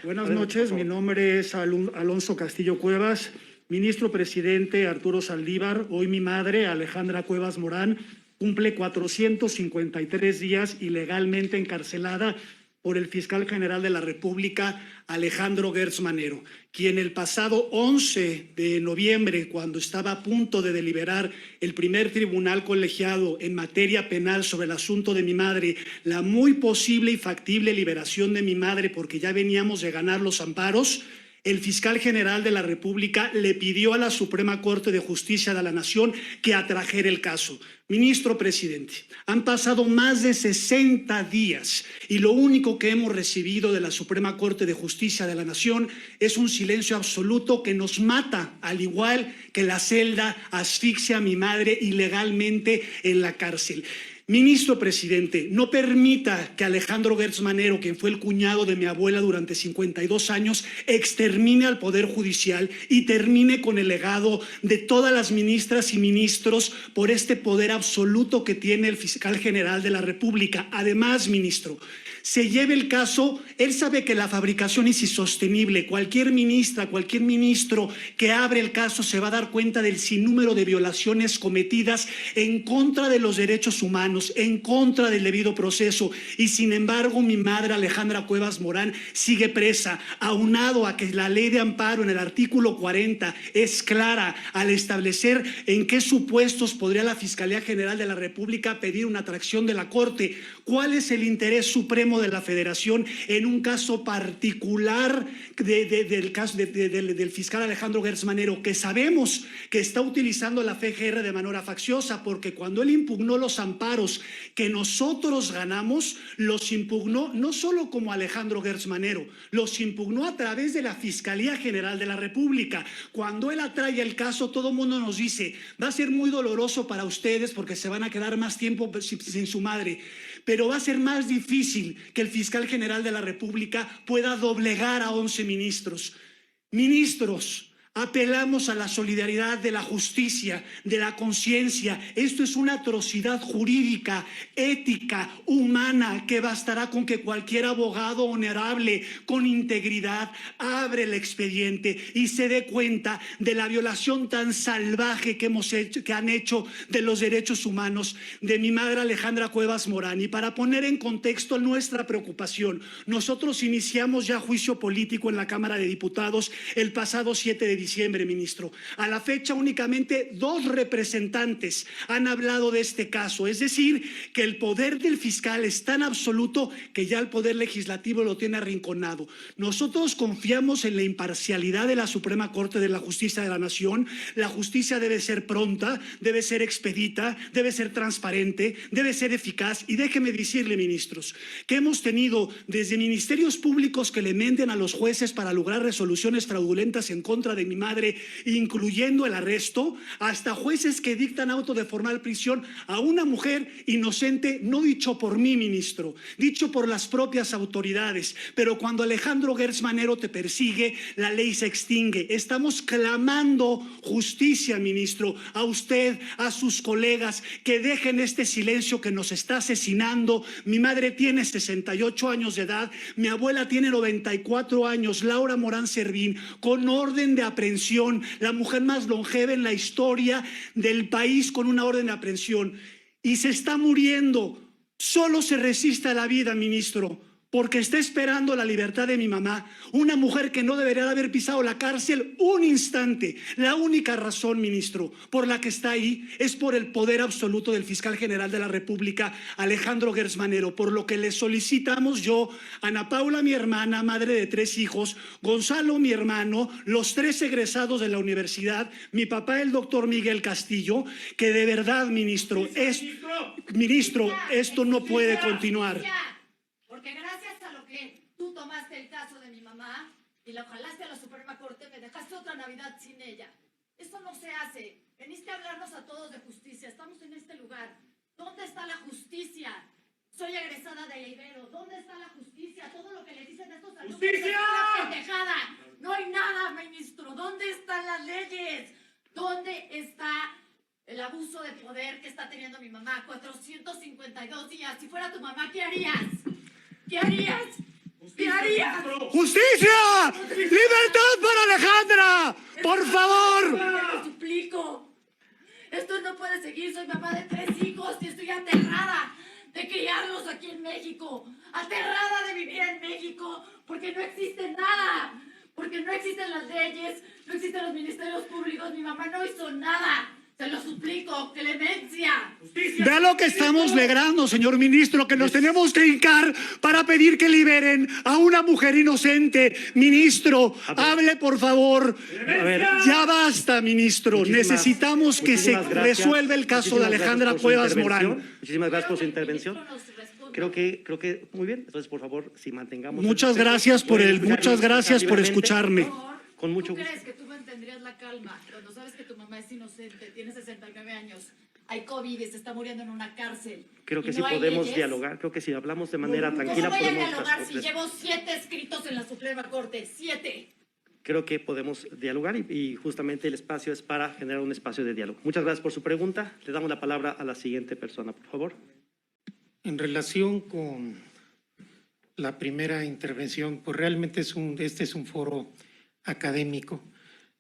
Buenas noches, mi nombre es Alonso Castillo Cuevas. Ministro presidente Arturo Saldívar, hoy mi madre, Alejandra Cuevas Morán, cumple 453 días ilegalmente encarcelada por el fiscal general de la República, Alejandro Gertz Manero, quien el pasado 11 de noviembre, cuando estaba a punto de deliberar el primer tribunal colegiado en materia penal sobre el asunto de mi madre, la muy posible y factible liberación de mi madre porque ya veníamos de ganar los amparos, el fiscal general de la República le pidió a la Suprema Corte de Justicia de la Nación que atrajera el caso. Ministro presidente, han pasado más de 60 días y lo único que hemos recibido de la Suprema Corte de Justicia de la Nación es un silencio absoluto que nos mata, al igual que la celda asfixia a mi madre ilegalmente en la cárcel. Ministro presidente, no permita que Alejandro Gertz Manero, quien fue el cuñado de mi abuela durante 52 años, extermine al Poder Judicial y termine con el legado de todas las ministras y ministros por este poder absoluto que tiene el fiscal general de la República. Además, ministro, se lleve el caso, él sabe que la fabricación es insostenible. Cualquier ministra, cualquier ministro que abre el caso se va a dar cuenta del sinnúmero de violaciones cometidas en contra de los derechos humanos, en contra del debido proceso. Y sin embargo, mi madre Alejandra Cuevas Morán sigue presa, aunado a que la ley de amparo en el artículo 40 es clara al establecer en qué supuestos podría la Fiscalía General de la República pedir una atracción de la Corte. ¿Cuál es el interés supremo de la Federación en un caso particular del fiscal Alejandro Gertz Manero, que sabemos que está utilizando la FGR de manera facciosa? Porque cuando él impugnó los amparos que nosotros ganamos, los impugnó no solo como Alejandro Gertz Manero, los impugnó a través de la Fiscalía General de la República. Cuando él atrae el caso, todo el mundo nos dice, va a ser muy doloroso para ustedes porque se van a quedar más tiempo sin su madre, pero va a ser más difícil que el fiscal general de la República pueda doblegar a 11 ministros. Ministros, apelamos a la solidaridad de la justicia, de la conciencia. Esto es una atrocidad jurídica, ética, humana, que bastará con que cualquier abogado honorable, con integridad, abre el expediente y se dé cuenta de la violación tan salvaje que han hecho de los derechos humanos de mi madre Alejandra Cuevas Morán. Y para poner en contexto nuestra preocupación, nosotros iniciamos ya juicio político en la Cámara de Diputados el pasado 7 de diciembre, ministro. A la fecha únicamente 2 representantes han hablado de este caso, es decir, que el poder del fiscal es tan absoluto que ya el poder legislativo lo tiene arrinconado. Nosotros confiamos en la imparcialidad de la Suprema Corte de la Justicia de la Nación. La justicia debe ser pronta, debe ser expedita, debe ser transparente, debe ser eficaz. Y déjeme decirle, ministros, que hemos tenido desde ministerios públicos que le menten a los jueces para lograr resoluciones fraudulentas en contra de mi madre, incluyendo el arresto, hasta jueces que dictan auto de formal prisión a una mujer inocente, no dicho por mí, ministro, dicho por las propias autoridades. Pero cuando Alejandro Gertz Manero te persigue, la ley se extingue. Estamos clamando justicia, ministro, a usted, a sus colegas, que dejen este silencio que nos está asesinando. Mi madre tiene 68 años de edad, mi abuela tiene 94 años, Laura Morán Servín, con orden de aprehensión, la mujer más longeva en la historia del país con una orden de aprehensión, y se está muriendo. Solo se resiste a la vida, ministro, porque está esperando la libertad de mi mamá, una mujer que no debería haber pisado la cárcel un instante. La única razón, ministro, por la que está ahí es por el poder absoluto del fiscal general de la República, Alejandro Gertz Manero, por lo que le solicitamos yo, Ana Paula, mi hermana, madre de 3 hijos, Gonzalo, mi hermano, los 3 egresados de la universidad, mi papá, el doctor Miguel Castillo, que de verdad, ministro, esto no puede continuar. Porque gracias a lo que tú tomaste el caso de mi mamá y la jalaste a la Suprema Corte, me dejaste otra Navidad sin ella. Esto no se hace. Veniste a hablarnos a todos de justicia. Estamos en este lugar. ¿Dónde está la justicia? Soy egresada de Ibero. ¿Dónde está la justicia? Todo lo que le dicen a estos alumnos es una pendejada. No hay nada, ministro. ¿Dónde están las leyes? ¿Dónde está el abuso de poder que está teniendo mi mamá? 452 días. Si fuera tu mamá, ¿qué harías? ¿Qué harías? ¿Qué harías? harías? ¡Justicia! ¡Libertad para Alejandra! ¡Por favor! Te lo suplico. Esto no puede seguir. Soy mamá de 3 hijos y estoy aterrada de criarlos aquí en México. Aterrada de vivir en México porque no existe nada. Porque no existen las leyes, no existen los ministerios públicos. Mi mamá no hizo nada. Se lo suplico, clemencia. Vea lo que estamos logrando, señor ministro, que nos tenemos que hincar para pedir que liberen a una mujer inocente. Ministro, hable por favor. A ver, Ya basta, ministro. Necesitamos que se muchísimas gracias. resuelva el caso de Muchísimas Alejandra gracias por su Cuevas intervención. Morán. Muchísimas gracias por su Quiero que el intervención. ministro nos responda. Creo que muy bien. Entonces, por favor, si mantengamos. Muchas el respeto, gracias por pueden muchas gracias por libremente. escucharme. Por favor, Con mucho ¿tú gusto. crees que tú mantendrías la calma cuando sabes que tu mamá es inocente, tiene 69 años, hay COVID y se está muriendo en una cárcel? Creo y que no sí hay podemos leyes? dialogar. Creo que si hablamos de manera ¿Cómo tranquila voy a podemos. dialogar si llevo 7 escritos en la Suprema Corte? 7. Creo que podemos dialogar y justamente el espacio es para generar un espacio de diálogo. Muchas gracias por su pregunta. Le damos la palabra a la siguiente persona, por favor. En relación con la primera intervención, pues realmente este es un foro académico.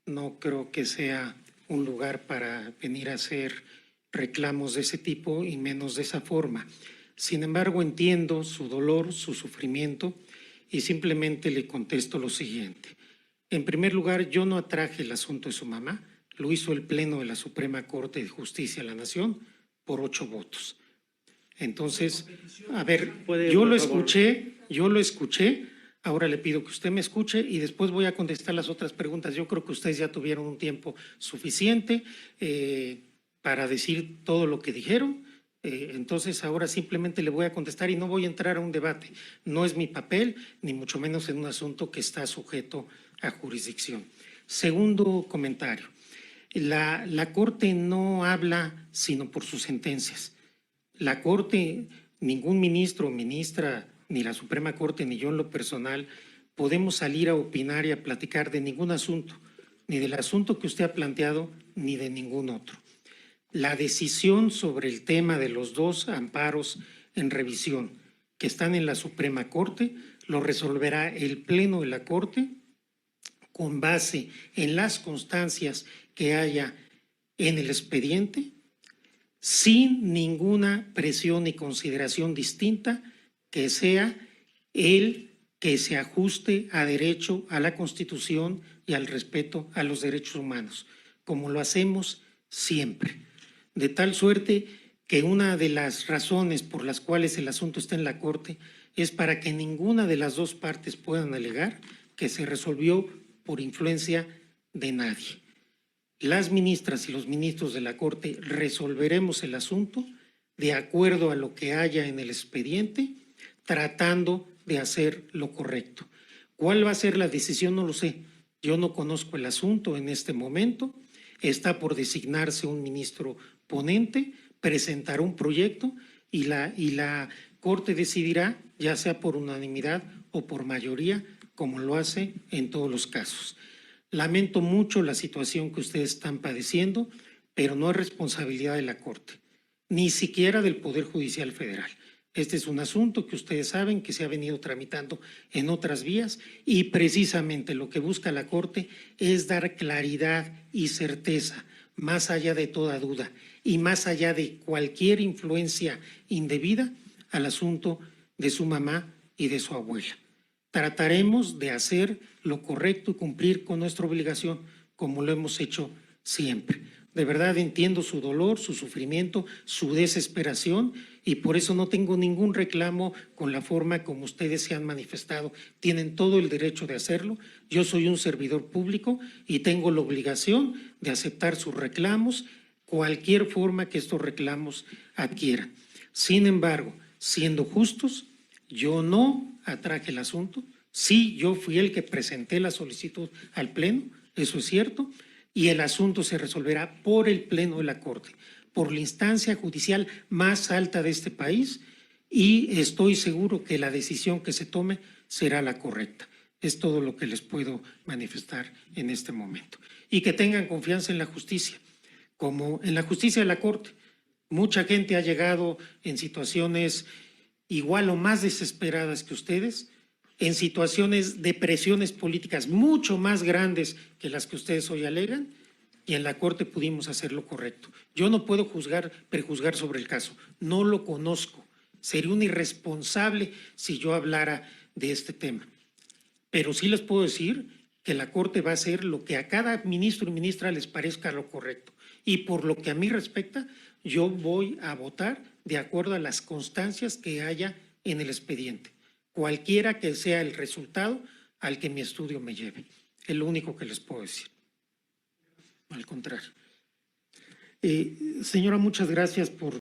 No creo que sea un lugar para venir a hacer reclamos de ese tipo y menos de esa forma. Sin embargo, entiendo su dolor, su sufrimiento y simplemente le contesto lo siguiente. En primer lugar, yo no atraje el asunto de su mamá, lo hizo el Pleno de la Suprema Corte de Justicia de la Nación por 8 votos. Entonces, a ver, yo lo escuché, ahora le pido que usted me escuche y después voy a contestar las otras preguntas. Yo creo que ustedes ya tuvieron un tiempo suficiente para decir todo lo que dijeron. Entonces ahora simplemente le voy a contestar y no voy a entrar a un debate. No es mi papel, ni mucho menos en un asunto que está sujeto a jurisdicción. Segundo comentario, la Corte no habla sino por sus sentencias. La Corte, ningún ministro o ministra, ni la Suprema Corte, ni yo en lo personal, podemos salir a opinar y a platicar de ningún asunto, ni del asunto que usted ha planteado, ni de ningún otro. La decisión sobre el tema de los 2 amparos en revisión que están en la Suprema Corte lo resolverá el Pleno de la Corte con base en las constancias que haya en el expediente, sin ninguna presión y consideración distinta que sea el que se ajuste a derecho, a la Constitución y al respeto a los derechos humanos, como lo hacemos siempre. De tal suerte que una de las razones por las cuales el asunto está en la Corte es para que ninguna de las 2 partes puedan alegar que se resolvió por influencia de nadie. Las ministras y los ministros de la Corte resolveremos el asunto de acuerdo a lo que haya en el expediente, tratando de hacer lo correcto. ¿Cuál va a ser la decisión? No lo sé. Yo no conozco el asunto en este momento. Está por designarse un ministro ponente, presentará un proyecto y la Corte decidirá, ya sea por unanimidad o por mayoría, como lo hace en todos los casos. Lamento mucho la situación que ustedes están padeciendo, pero no es responsabilidad de la Corte, ni siquiera del Poder Judicial Federal. Este es un asunto que ustedes saben que se ha venido tramitando en otras vías y precisamente lo que busca la Corte es dar claridad y certeza, más allá de toda duda y más allá de cualquier influencia indebida al asunto de su mamá y de su abuela. Trataremos de hacer lo correcto y cumplir con nuestra obligación, como lo hemos hecho siempre. De verdad entiendo su dolor, su sufrimiento, su desesperación y por eso no tengo ningún reclamo con la forma como ustedes se han manifestado. Tienen todo el derecho de hacerlo. Yo soy un servidor público y tengo la obligación de aceptar sus reclamos, cualquier forma que estos reclamos adquieran. Sin embargo, siendo justos, yo no atraje el asunto. Sí, yo fui el que presenté la solicitud al Pleno, eso es cierto, y el asunto se resolverá por el Pleno de la Corte, por la instancia judicial más alta de este país y estoy seguro que la decisión que se tome será la correcta. Es todo lo que les puedo manifestar en este momento. Y que tengan confianza en la justicia, como en la justicia de la Corte. Mucha gente ha llegado en situaciones igual o más desesperadas que ustedes en situaciones de presiones políticas mucho más grandes que las que ustedes hoy alegan, y en la Corte pudimos hacer lo correcto. Yo no puedo prejuzgar sobre el caso, no lo conozco. Sería un irresponsable si yo hablara de este tema. Pero sí les puedo decir que la Corte va a hacer lo que a cada ministro y ministra les parezca lo correcto. Y por lo que a mí respecta, yo voy a votar de acuerdo a las constancias que haya en el expediente, cualquiera que sea el resultado al que mi estudio me lleve. Es lo único que les puedo decir. Al contrario. Señora, muchas gracias por